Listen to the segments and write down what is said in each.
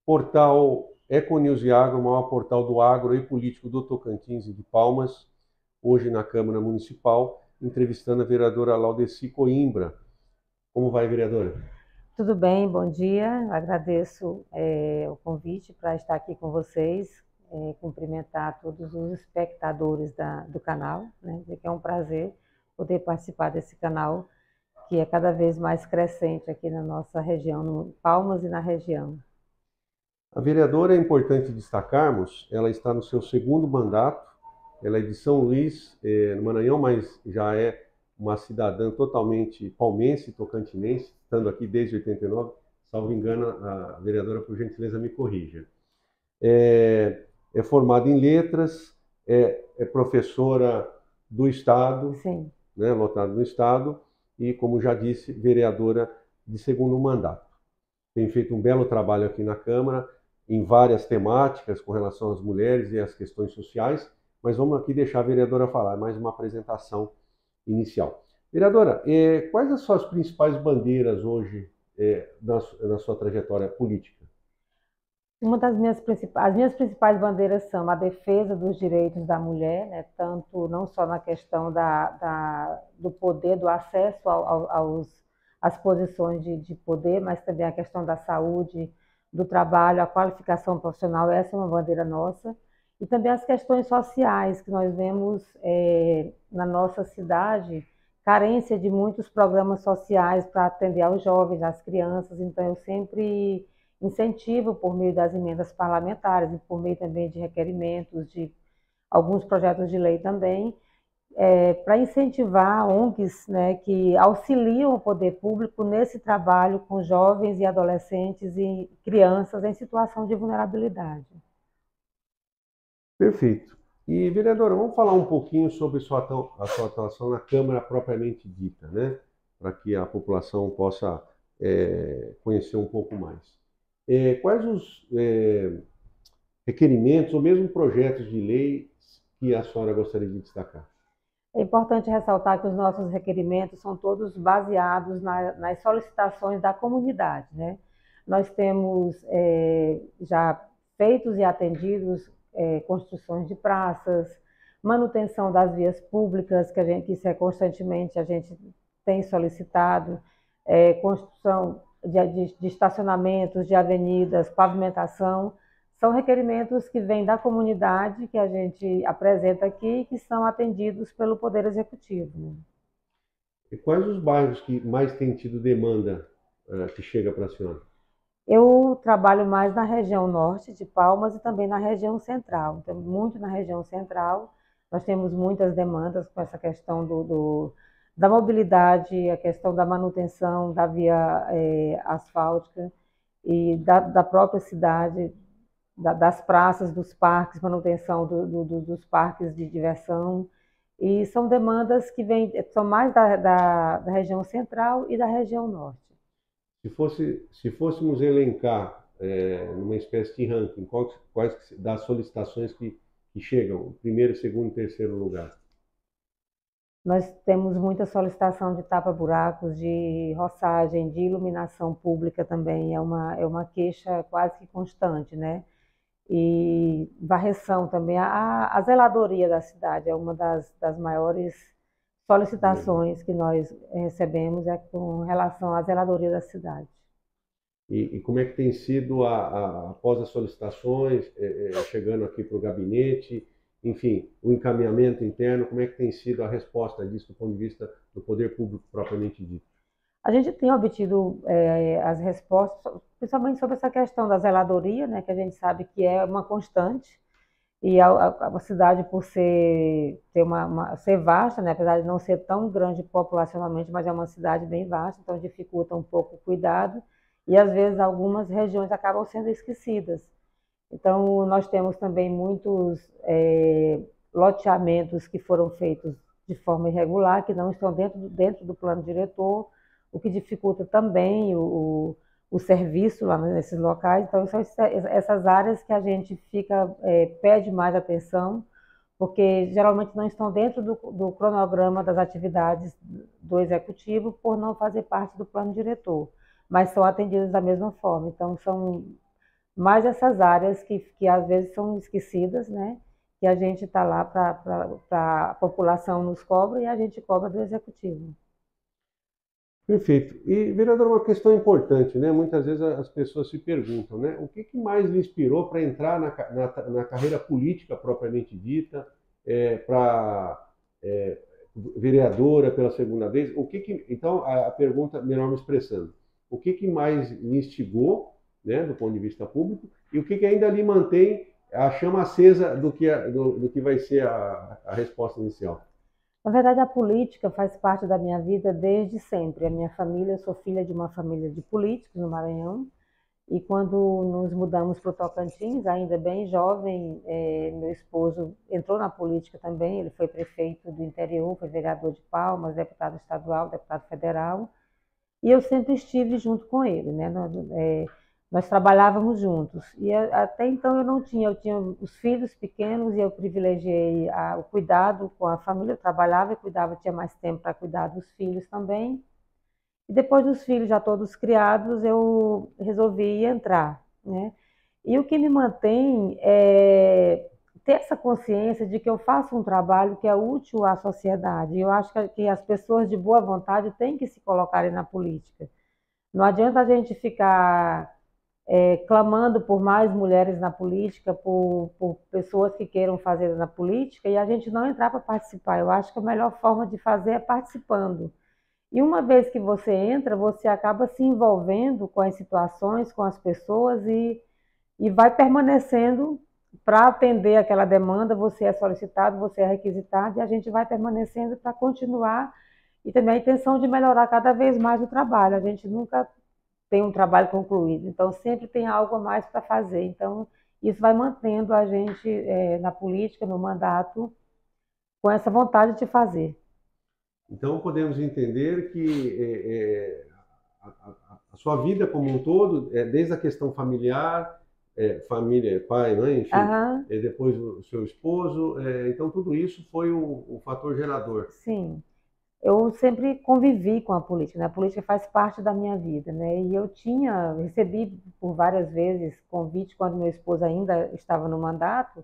portal Econews e Agro, o maior portal do agro e político do Tocantins e de Palmas, hoje na Câmara Municipal, entrevistando a vereadora Laudeci Coimbra. Como vai, vereadora? Tudo bem, bom dia. Agradeço o convite para estar aqui com vocês, cumprimentar todos os espectadores do canal, né? Dizer que é um prazer poder participar desse canal, que é cada vez mais crescente aqui na nossa região, no Palmas e na região. A vereadora, é importante destacarmos, ela está no seu segundo mandato, ela é de São Luís, no Maranhão, mas já é uma cidadã totalmente palmense, tocantinense, estando aqui desde 89, salvo engano, a vereadora, por gentileza, me corrija. É formada em letras, é professora do Estado, Sim. né, lotada no Estado, e, como já disse, vereadora de segundo mandato. Tem feito um belo trabalho aqui na Câmara, em várias temáticas com relação às mulheres e às questões sociais, mas vamos aqui deixar a vereadora falar, mais uma apresentação inicial. Vereadora, quais as suas principais bandeiras hoje na sua trajetória política? Uma das as minhas principais bandeiras são a defesa dos direitos da mulher, né, tanto não só na questão do poder, do acesso às posições de poder, mas também a questão da saúde, do trabalho, a qualificação profissional, essa é uma bandeira nossa. E também as questões sociais, que nós vemos na nossa cidade, carência de muitos programas sociais para atender aos jovens, às crianças, então eu sempre incentivo por meio das emendas parlamentares e por meio também de requerimentos, de alguns projetos de lei também, para incentivar ONGs, né, que auxiliam o poder público nesse trabalho com jovens e adolescentes e crianças em situação de vulnerabilidade. Perfeito. E, vereadora, vamos falar um pouquinho sobre a sua atuação na Câmara propriamente dita, né? Para que a população possa conhecer um pouco mais. Quais os requerimentos ou mesmo projetos de lei que a senhora gostaria de destacar? É importante ressaltar que os nossos requerimentos são todos baseados nas solicitações da comunidade, né? Nós temos já feitos e atendidos construções de praças, manutenção das vias públicas, que isso é constantemente a gente tem solicitado, construção de estacionamentos, de avenidas, pavimentação. São requerimentos que vêm da comunidade, que a gente apresenta aqui, que são atendidos pelo Poder Executivo, né? E quais os bairros que mais têm tido demanda que chega para a senhora? Eu trabalho mais na região norte de Palmas e também na região central. Então, muito na região central. Nós temos muitas demandas com essa questão da mobilidade, a questão da manutenção da via asfáltica e da própria cidade, das praças, dos parques, manutenção dos parques de diversão. E são demandas que são mais da região central e da região norte. Se fôssemos elencar numa espécie de ranking, quais das solicitações que chegam, primeiro, segundo e terceiro lugar? Nós temos muita solicitação de tapa-buracos, de roçagem, de iluminação pública também, é uma queixa quase que constante, né? E varreção também. A zeladoria da cidade é uma das maiores solicitações que nós recebemos com relação à zeladoria da cidade. E como é que tem sido após as solicitações, chegando aqui para o gabinete, enfim, o encaminhamento interno, como é que tem sido a resposta disso do ponto de vista do poder público propriamente dito? A gente tem obtido as respostas, principalmente sobre essa questão da zeladoria, né, que a gente sabe que é uma constante, e a cidade, por ser vasta, né, apesar de não ser tão grande populacionalmente, mas é uma cidade bem vasta, então dificulta um pouco o cuidado, e às vezes algumas regiões acabam sendo esquecidas. Então, nós temos também muitos loteamentos que foram feitos de forma irregular, que não estão dentro do plano diretor, o que dificulta também o serviço lá nesses locais. Então, são essas áreas que a gente pede mais atenção, porque geralmente não estão dentro do cronograma das atividades do executivo por não fazer parte do plano diretor, mas são atendidas da mesma forma. Então, são mais essas áreas que às vezes são esquecidas, né? Que a gente está lá para a população nos cobra e a gente cobra do executivo. Perfeito. E, vereador, uma questão importante, né? Muitas vezes as pessoas se perguntam, né? O que que mais lhe inspirou para entrar na carreira política propriamente dita, para vereadora pela segunda vez? Então, a pergunta, melhor me expressando, o que que mais lhe instigou, né, do ponto de vista público, e o que que ainda lhe mantém a chama acesa do que vai ser a resposta inicial? Na verdade, a política faz parte da minha vida desde sempre. A minha família, eu sou filha de uma família de políticos no Maranhão, e quando nos mudamos para o Tocantins, ainda bem jovem, meu esposo entrou na política também, ele foi prefeito do interior, foi vereador de Palmas, deputado estadual, deputado federal, e eu sempre estive junto com ele, né? Nós trabalhávamos juntos. E até então eu tinha os filhos pequenos e eu privilegiei o cuidado com a família. Eu trabalhava e cuidava, tinha mais tempo para cuidar dos filhos também. E depois dos filhos já todos criados, eu resolvi entrar, né? E o que me mantém é ter essa consciência de que eu faço um trabalho que é útil à sociedade. Eu acho que as pessoas de boa vontade têm que se colocarem na política. Não adianta a gente ficar clamando por mais mulheres na política, por pessoas que queiram fazer na política, e a gente não entrar para participar. Eu acho que a melhor forma de fazer é participando. E uma vez que você entra, você acaba se envolvendo com as situações, com as pessoas e vai permanecendo para atender aquela demanda. Você é solicitado, você é requisitado e a gente vai permanecendo para continuar. E também a intenção de melhorar cada vez mais o trabalho. A gente nunca tem um trabalho concluído, então sempre tem algo a mais para fazer. Então isso vai mantendo a gente na política, no mandato, com essa vontade de fazer. Então, podemos entender que a sua vida como um todo, desde a questão familiar, família, pai, mãe, enfim, Aham, depois o seu esposo, então tudo isso foi o fator gerador. sim. Eu sempre convivi com a política, né? A política faz parte da minha vida, né? E recebi por várias vezes convite quando meu esposo ainda estava no mandato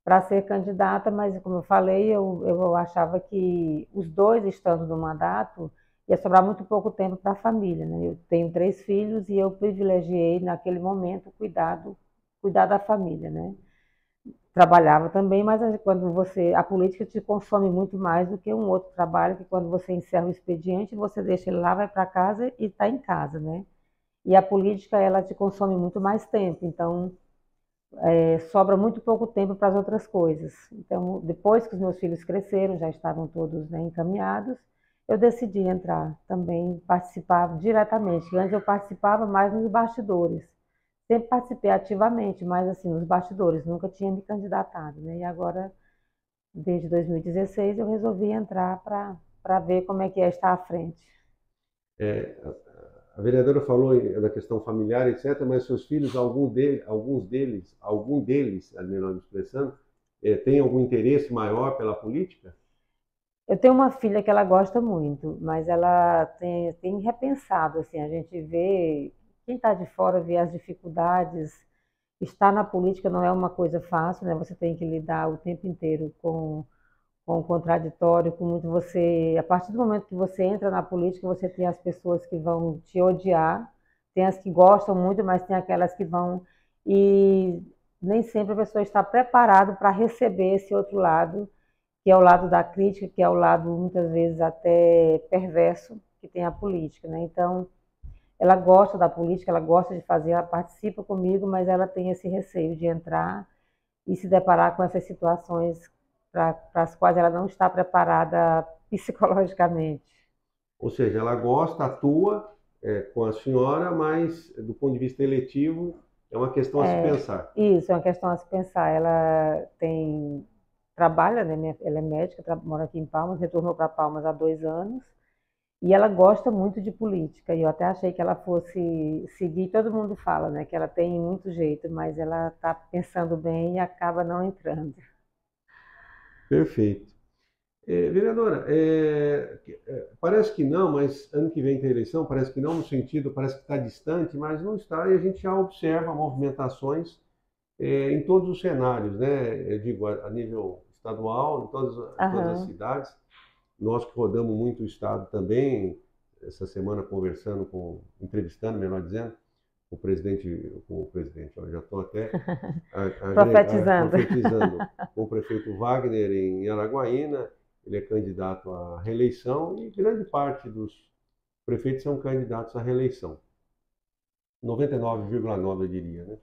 para ser candidata, mas como eu falei, eu achava que os dois estando no mandato ia sobrar muito pouco tempo para a família, né? Eu tenho 3 filhos e eu privilegiei naquele momento cuidar da família, né? Trabalhava também, mas a política te consome muito mais do que um outro trabalho, que quando você encerra o expediente, você deixa ele lá, vai para casa e está em casa, né? E a política, ela te consome muito mais tempo, então sobra muito pouco tempo para as outras coisas. Então, depois que os meus filhos cresceram, já estavam todos, né, encaminhados, eu decidi entrar também, participar diretamente. Antes eu participava mais nos bastidores. Sempre participei ativamente, mas assim, nos bastidores, nunca tinha me candidatado, né? E agora, desde 2016, eu resolvi entrar para ver como é que é estar à frente. É, a vereadora falou da questão familiar, etc., mas seus filhos, algum deles, a melhor expressando, tem algum interesse maior pela política? Eu tenho uma filha que ela gosta muito, mas ela tem repensado, assim, a gente vê, quem está de fora vê as dificuldades. Estar na política não é uma coisa fácil, né? Você tem que lidar o tempo inteiro com o contraditório, com muito a partir do momento que você entra na política, você tem as pessoas que vão te odiar, tem as que gostam muito, mas tem aquelas que vão, e nem sempre a pessoa está preparada para receber esse outro lado, que é o lado da crítica, que é o lado muitas vezes até perverso que tem a política, né? Então, ela gosta da política, ela gosta de fazer, ela participa comigo, mas ela tem esse receio de entrar e se deparar com essas situações para as quais ela não está preparada psicologicamente. Ou seja, ela gosta, atua, com a senhora, mas do ponto de vista eletivo, é uma questão a se pensar. Isso é uma questão a se pensar. Ela trabalha, né? Ela é médica, mora aqui em Palmas, retornou para Palmas há 2 anos. E ela gosta muito de política, e eu até achei que ela fosse seguir, todo mundo fala, né, que ela tem muito jeito, mas ela está pensando bem e acaba não entrando. Perfeito. Vereadora, parece que não, mas ano que vem tem eleição, parece que não no sentido, parece que está distante, mas não está, e a gente já observa movimentações em todos os cenários, né? Eu digo, a nível estadual, em todas as Aham. cidades. Nós que rodamos muito o estado também, essa semana conversando entrevistando, melhor dizendo, com o presidente, ó, já estou até Profetizando. profetizando, com o prefeito Wagner em Araguaína, ele é candidato à reeleição e grande parte dos prefeitos são candidatos à reeleição. 99,9 eu diria, né?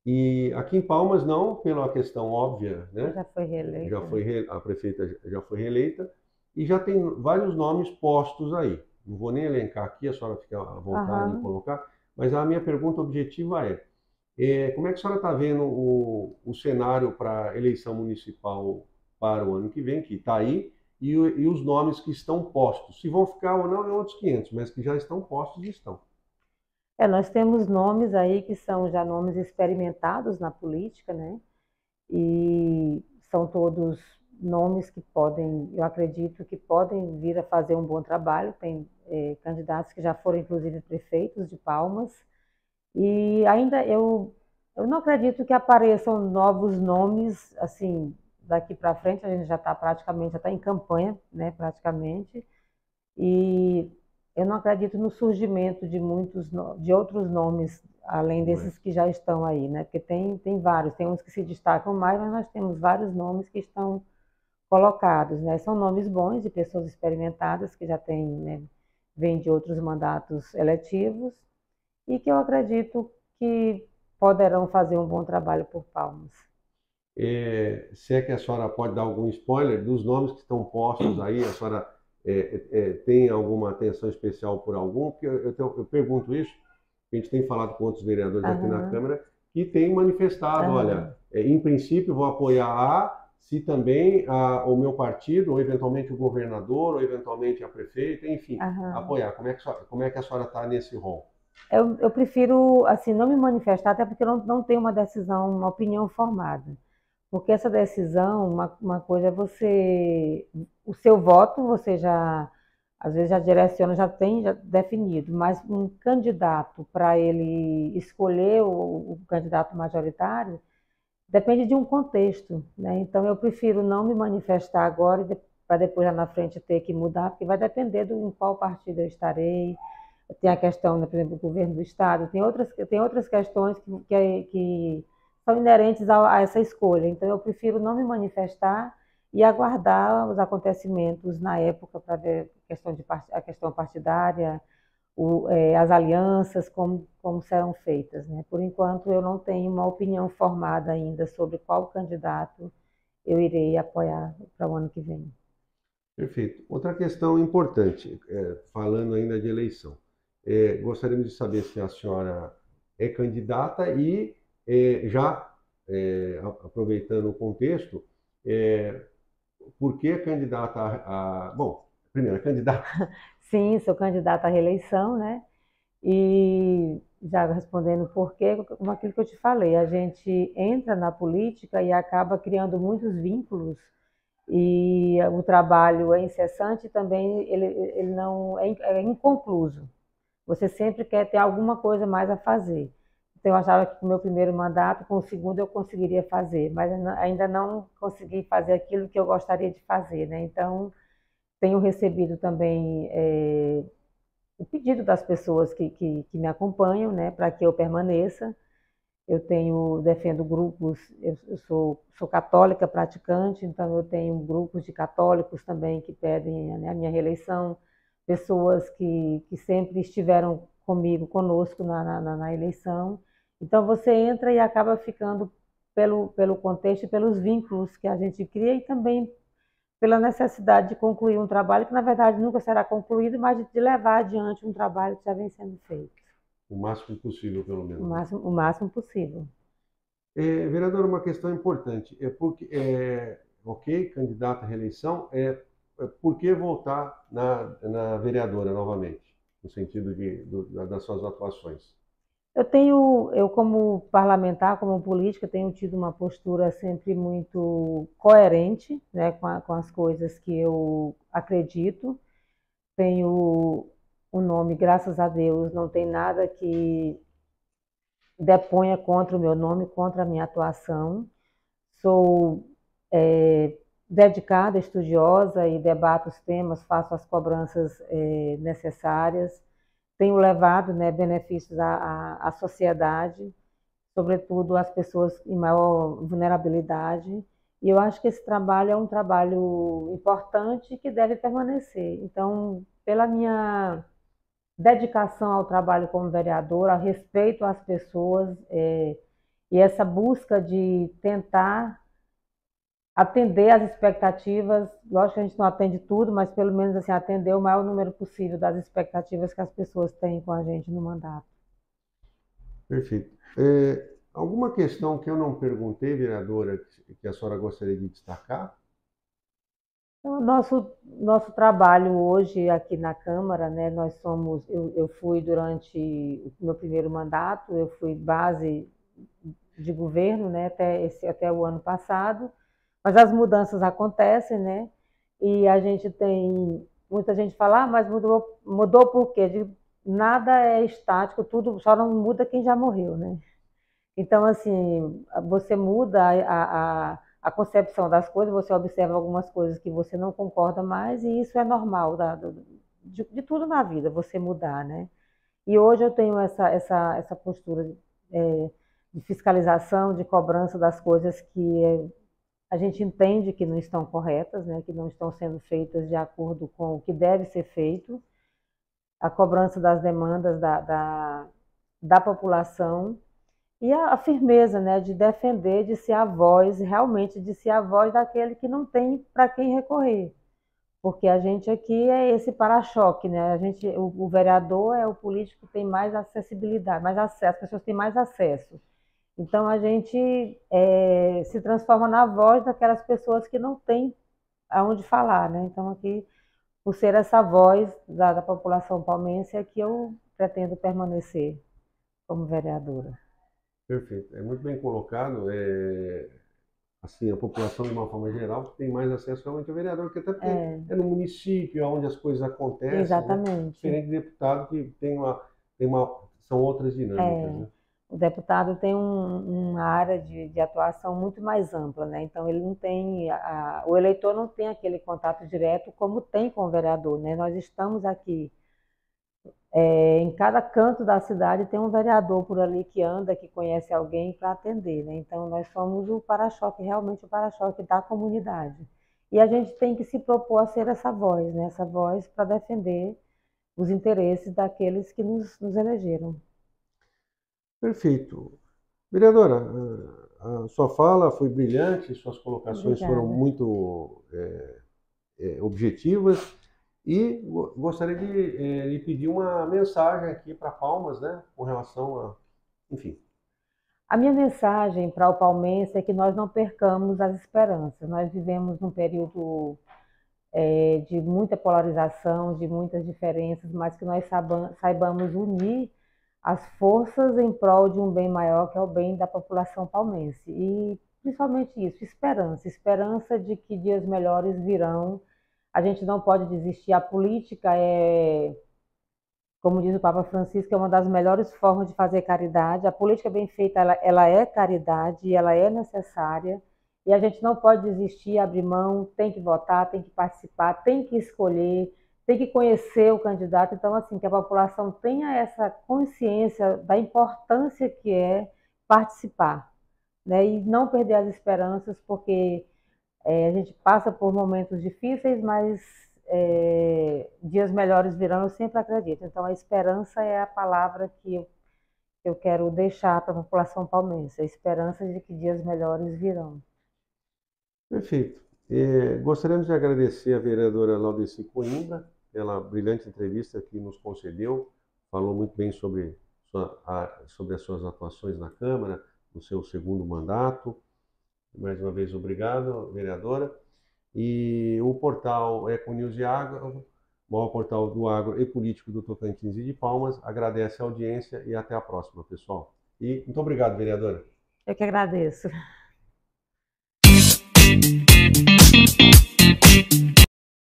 E aqui em Palmas não, pela questão óbvia, né? Já foi reeleita, né? A prefeita já foi reeleita e já tem vários nomes postos aí. Não vou nem elencar aqui, a senhora fica à vontade de Aham. colocar, mas a minha pergunta objetiva como é que a senhora está vendo o cenário para a eleição municipal para o ano que vem, que está aí, e os nomes que estão postos? Se vão ficar ou não é outros 500, mas que já estão postos, estão. Nós temos nomes aí que são já nomes experimentados na política, né? E são todos nomes que podem, eu acredito que podem vir a fazer um bom trabalho. Tem candidatos que já foram, inclusive, prefeitos de Palmas. E ainda eu não acredito que apareçam novos nomes, assim, daqui para frente. A gente já está praticamente, já está em campanha, né, praticamente. E eu não acredito no surgimento de de outros nomes, além Não é? desses que já estão aí, né? Porque tem vários, tem uns que se destacam mais, mas nós temos vários nomes que estão colocados, né? São nomes bons de pessoas experimentadas que já têm, né, vêm de outros mandatos eletivos e que eu acredito que poderão fazer um bom trabalho por Palmas. Se é que a senhora pode dar algum spoiler dos nomes que estão postos aí, a senhora tem alguma atenção especial por algum? Porque eu pergunto isso, a gente tem falado com outros vereadores aqui na Aham, Câmara que têm manifestado, olha, aham, em princípio vou apoiar se também o meu partido, ou eventualmente o governador, ou eventualmente a prefeita, enfim, aham. apoiar. Como é que a senhora está nesse rol? Eu prefiro, assim, não me manifestar, até porque eu não tenho uma decisão, uma opinião formada. Porque essa decisão, uma coisa é o seu voto, você já, às vezes já direciona, já tem já definido, mas um candidato, para ele escolher o candidato majoritário, depende de um contexto, né? Então eu prefiro não me manifestar agora para depois lá na frente ter que mudar, porque vai depender em qual partido eu estarei. Tem a questão, né, por exemplo, do governo do estado, tem outras questões que são inerentes a essa escolha. Então eu prefiro não me manifestar e aguardar os acontecimentos na época para ver a questão partidária, as alianças, como serão feitas, né? Por enquanto, eu não tenho uma opinião formada ainda sobre qual candidato eu irei apoiar para o ano que vem. Perfeito. Outra questão importante, falando ainda de eleição. Gostaríamos de saber se a senhora é candidata e já aproveitando o contexto, é, por que candidata bom, primeiro, candidata. Sim, sou candidata à reeleição, né? E já respondendo por quê, como aquilo que eu te falei, a gente entra na política e acaba criando muitos vínculos e o trabalho é incessante e também ele não é inconcluso. Você sempre quer ter alguma coisa mais a fazer. Então, eu achava que com o meu primeiro mandato, com o segundo, eu conseguiria fazer, mas ainda não consegui fazer aquilo que eu gostaria de fazer, né? Então, tenho recebido também o pedido das pessoas que me acompanham, né, para que eu permaneça. Defendo grupos, eu sou católica praticante, então eu tenho grupos de católicos também que pedem, né, a minha reeleição, pessoas que sempre estiveram conosco na eleição. Então você entra e acaba ficando pelo contexto e pelos vínculos que a gente cria e também pela necessidade de concluir um trabalho que, na verdade, nunca será concluído, mas de levar adiante um trabalho que já vem sendo feito, O máximo possível, pelo o menos, né? máximo, o máximo possível. Vereador, uma questão importante. Ok, candidata à reeleição, por que voltar na vereadora novamente, no sentido das suas atuações? Eu como parlamentar, como política, tenho tido uma postura sempre muito coerente, né, com as coisas que eu acredito. tenho um nome, graças a Deus, não tem nada que deponha contra o meu nome, contra a minha atuação. Sou dedicada, estudiosa e debato os temas, faço as cobranças necessárias. Tenho levado, né, benefícios à sociedade, sobretudo às pessoas em maior vulnerabilidade. E eu acho que esse trabalho é um trabalho importante que deve permanecer. Então, pela minha dedicação ao trabalho como vereadora, a respeito às pessoas e essa busca de tentar atender às expectativas, lógico que a gente não atende tudo, mas pelo menos assim, atender o maior número possível das expectativas que as pessoas têm com a gente no mandato. Perfeito. Alguma questão que eu não perguntei, vereadora, que a senhora gostaria de destacar? Então, nosso trabalho hoje aqui na Câmara, né, eu fui durante o meu primeiro mandato, eu fui base de governo, né, até o ano passado, mas as mudanças acontecem, né, e a gente tem, muita gente fala, mas mudou por quê? Nada é estático, tudo, só não muda quem já morreu, né? Então, assim, você muda a concepção das coisas, você observa algumas coisas que você não concorda mais, e isso é normal de tudo na vida, você mudar, né? E hoje eu tenho essa postura de fiscalização, de cobrança das coisas que a gente entende que não estão corretas, né? Que não estão sendo feitas de acordo com o que deve ser feito, a cobrança das demandas da população, e a firmeza, né, de defender, de ser a voz, realmente de ser a voz daquele que não tem para quem recorrer. Porque a gente aqui é esse para-choque, né? O vereador é o político que tem mais acessibilidade, mais acesso, as pessoas têm mais acesso. Então a gente se transforma na voz daquelas pessoas que não têm aonde falar, né? Então aqui, por ser essa voz da população palmense, é que eu pretendo permanecer como vereadora. Perfeito. É muito bem colocado. Assim, a população, de uma forma geral, tem mais acesso realmente ao vereador, porque até porque é no município onde as coisas acontecem, né? Exatamente. Diferente de deputado que são outras dinâmicas, né? O deputado tem uma área de atuação muito mais ampla, né? Então ele não tem, o eleitor não tem aquele contato direto como tem com o vereador, né? Nós estamos aqui, em cada canto da cidade tem um vereador por ali que anda, que conhece alguém para atender, né? Então nós somos o para-choque, realmente o para-choque da comunidade. E a gente tem que se propor a ser essa voz, né? Essa voz para defender os interesses daqueles que nos elegeram. Perfeito. Vereadora, a sua fala foi brilhante, suas colocações foram muito objetivas, e gostaria de lhe pedir uma mensagem aqui para Palmas, né, com relação a, enfim. A minha mensagem para o palmense é que nós não percamos as esperanças. Nós vivemos num período de muita polarização, de muitas diferenças, mas que nós saibamos unir as forças em prol de um bem maior, que é o bem da população palmense. E principalmente isso, esperança. Esperança de que dias melhores virão. A gente não pode desistir. A política como diz o Papa Francisco, é uma das melhores formas de fazer caridade. A política bem feita, ela é caridade, ela é necessária. E a gente não pode desistir, abrir mão, tem que votar, tem que participar, tem que escolher, tem que conhecer o candidato. Então, assim, que a população tenha essa consciência da importância que é participar, né? E não perder as esperanças, porque a gente passa por momentos difíceis, mas dias melhores virão, eu sempre acredito. Então, a esperança é a palavra que eu quero deixar para a população palmense, a esperança de que dias melhores virão. Perfeito. Gostaríamos de agradecer a vereadora Laudeci Coimbra pela brilhante entrevista que nos concedeu, falou muito bem sobre as suas atuações na Câmara, no seu segundo mandato. Mais uma vez, obrigado, vereadora. E o portal Econews de Agro, o maior portal do agro e político do Tocantins e de Palmas, agradece a audiência e até a próxima, pessoal. E muito obrigado, vereadora. Eu que agradeço.